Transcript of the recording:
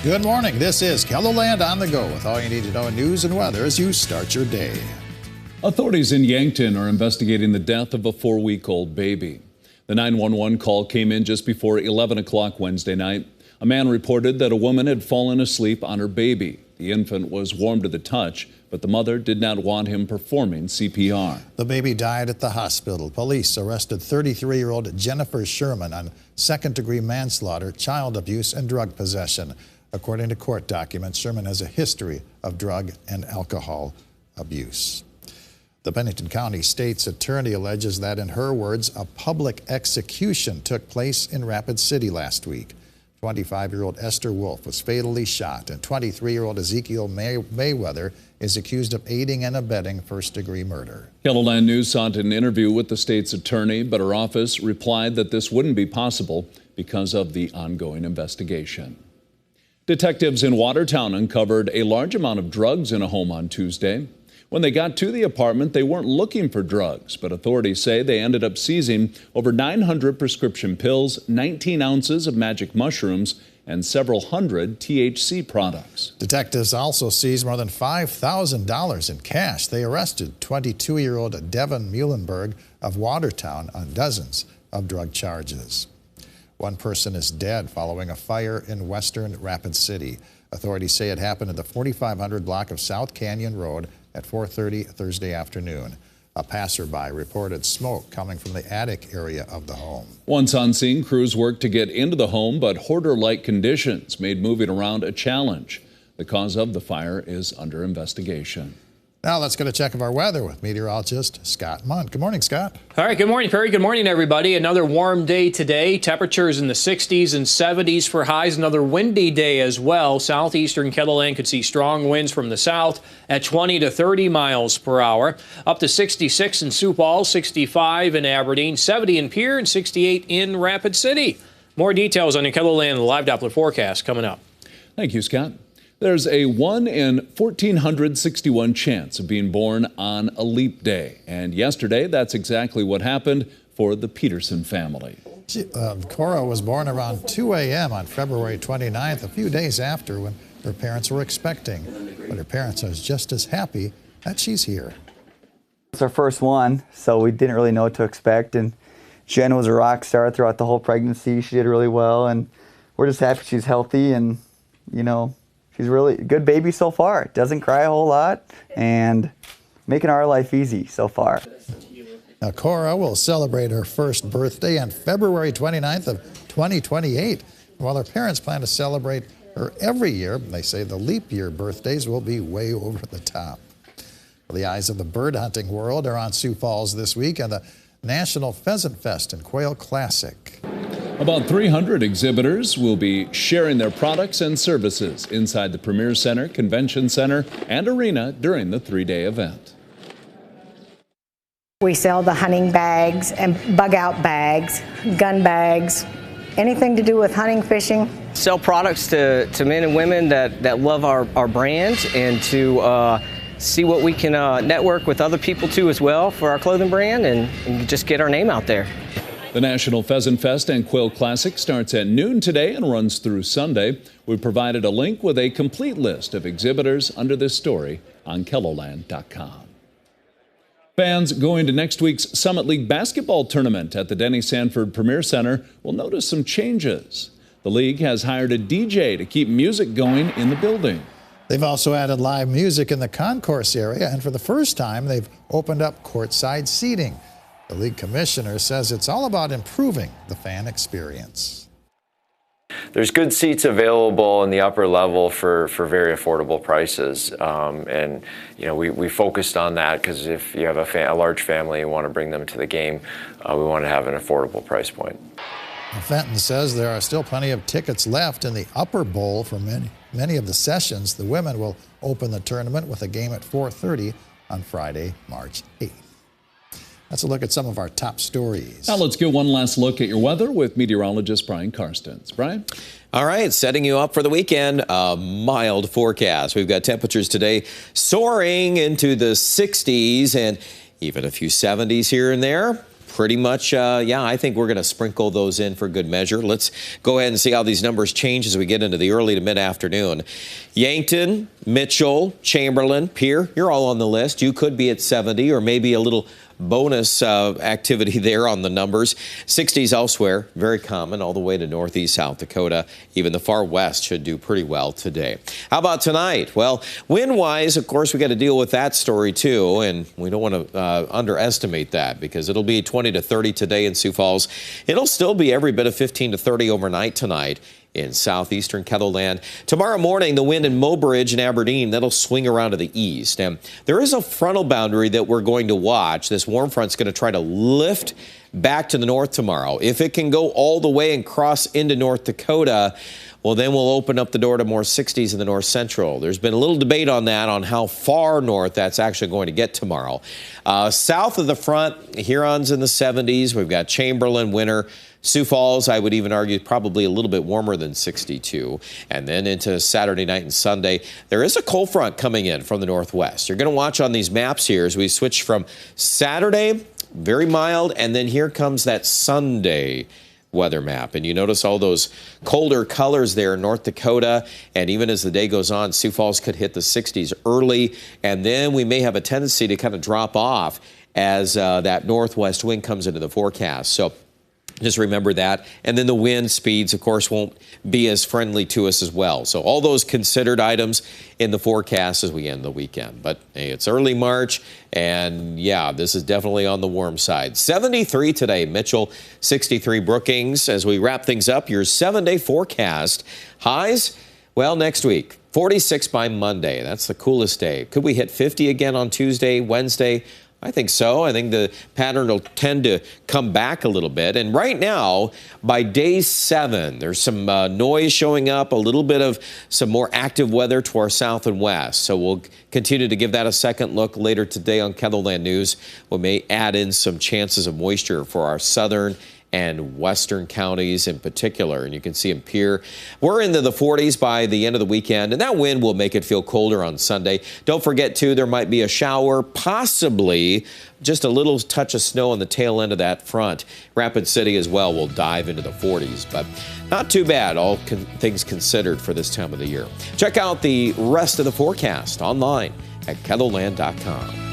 Good morning. This is KELOLAND on the go with all you need to know in news and weather as you start your day. Authorities in Yankton are investigating the death of a 4-week-old baby. The 911 call came in just before 11 o'clock Wednesday night. A man reported that a woman had fallen asleep on her baby. The infant was warm to the touch, but the mother did not want him performing CPR. The baby died at the hospital. Police arrested 33-year-old Jennifer Sherman on second-degree manslaughter, child abuse, and drug possession. According to court documents, Sherman has a history of drug and alcohol abuse. The Bennington County State's attorney alleges that, in her words, a public execution took place in Rapid City last week. 25-year-old Esther Wolf was fatally shot, and 23-year-old Ezekiel Mayweather is accused of aiding and abetting first-degree murder. KELOLAND News sought an interview with the state's attorney, but her office replied that this wouldn't be possible because of the ongoing investigation. Detectives in Watertown uncovered a large amount of drugs in a home on Tuesday. When they got to the apartment, they weren't looking for drugs, but authorities say they ended up seizing over 900 prescription pills, 19 ounces of magic mushrooms, and several hundred THC products. Detectives also seized more than $5,000 in cash. They arrested 22-year-old Devin Muhlenberg of Watertown on dozens of drug charges. One person is dead following a fire in western Rapid City. Authorities say it happened in the 4500 block of South Canyon Road at 4:30 Thursday afternoon. A passerby reported smoke coming from the attic area of the home. Once on scene, crews worked to get into the home, but hoarder-like conditions made moving around a challenge. The cause of the fire is under investigation. Now let's get a check of our weather with meteorologist Scott Mundt. Good morning, Scott. All right, good morning, Perry. Good morning, everybody. Another warm day today. Temperatures in the 60s and 70s for highs. Another windy day as well. Southeastern KELOLAND could see strong winds from the south at 20 to 30 miles per hour. Up to 66 in Sioux Falls, 65 in Aberdeen, 70 in Pierre, and 68 in Rapid City. More details on the KELOLAND live Doppler forecast coming up. Thank you, Scott. There's a 1 in 1,461 chance of being born on a leap day. And yesterday, that's exactly what happened for the Peterson family. Cora was born around 2 a.m. on February 29th, a few days after when her parents were expecting. But her parents are just as happy that she's here. It's our first one, so we didn't really know what to expect. And Jen was a rock star throughout the whole pregnancy. She did really well, and we're just happy she's healthy and, she's really a good baby so far. Doesn't cry a whole lot and making our life easy so far. Now, Cora will celebrate her first birthday on February 29th of 2028. While her parents plan to celebrate her every year, they say the leap year birthdays will be way over the top. Well, the eyes of the bird hunting world are on Sioux Falls this week and the National Pheasant Fest and Quail Classic. About 300 exhibitors will be sharing their products and services inside the Premier Center, Convention Center, and Arena during the 3-day event. We sell the hunting bags and bug out bags, gun bags, anything to do with hunting, fishing. Sell products to men and women that love our brand and to see what we can network with other people too as well for our clothing brand and just get our name out there. The National Pheasant Fest and Quail Classic starts at noon today and runs through Sunday. We provided a link with a complete list of exhibitors under this story on KELOLAND.com. Fans going to next week's Summit League basketball tournament at the Denny Sanford Premier Center will notice some changes. The league has hired a DJ to keep music going in the building. They've also added live music in the concourse area, and for the first time, they've opened up courtside seating. The league commissioner says it's all about improving the fan experience. There's good seats available in the upper level for very affordable prices, and we focused on that because if you have a large family and want to bring them to the game, we want to have an affordable price point. Fenton says there are still plenty of tickets left in the upper bowl for many of the sessions. The women will open the tournament with a game at 4:30 on Friday, March 8th. Let's look at some of our top stories. Now let's get one last look at your weather with meteorologist Brian Karstens. Brian? All right, setting you up for the weekend, a mild forecast. We've got temperatures today soaring into the 60s and even a few 70s here and there. pretty much, I think we're going to sprinkle those in for good measure. Let's go ahead and see how these numbers change as we get into the early to mid-afternoon. Yankton, Mitchell, Chamberlain, Pierre, you're all on the list. You could be at 70 or maybe a little bonus activity there on the numbers. 60s elsewhere, very common, all the way to northeast South Dakota. Even the far west should do pretty well today. How about tonight? Well, wind-wise, of course, we got to deal with that story too, and we don't want to underestimate that because it'll be 20 to 30 today in Sioux Falls. It'll still be every bit of 15 to 30 overnight tonight in southeastern Kettle-Land. Tomorrow morning, the wind in Mobridge and Aberdeen, that'll swing around to the east. And there is a frontal boundary that we're going to watch. This warm front's going to try to lift back to the north tomorrow. If it can go all the way and cross into North Dakota, well, then we'll open up the door to more 60s in the north central. There's been a little debate on that, on how far north that's actually going to get tomorrow. South of the front, Huron's in the 70s. We've got Chamberlain, Winter. Sioux Falls, I would even argue, probably a little bit warmer than 62. And then into Saturday night and Sunday, there is a cold front coming in from the northwest. You're going to watch on these maps here as we switch from Saturday, very mild, and then here comes that Sunday weather map. And you notice all those colder colors there in North Dakota. And even as the day goes on, Sioux Falls could hit the 60s early. And then we may have a tendency to kind of drop off as that northwest wind comes into the forecast. So just remember that. And then the wind speeds, of course, won't be as friendly to us as well. So all those considered items in the forecast as we end the weekend. But hey, it's early March, and yeah, this is definitely on the warm side. 73 today, Mitchell, 63 Brookings. As we wrap things up, your 7-day forecast. Highs, well, next week. 46 by Monday. That's the coolest day. Could we hit 50 again on Tuesday, Wednesday? I think so. I think the pattern will tend to come back a little bit. And right now, by day 7, there's some noise showing up, a little bit of some more active weather to our south and west. So we'll continue to give that a second look later today on Kettle-Land News. We may add in some chances of moisture for our southern and western counties in particular. And you can see in Pierre, we're into the 40s by the end of the weekend, and that wind will make it feel colder on Sunday. Don't forget, too, there might be a shower, possibly just a little touch of snow on the tail end of that front. Rapid City as well will dive into the 40s, but not too bad, all things considered for this time of the year. Check out the rest of the forecast online at kettleland.com.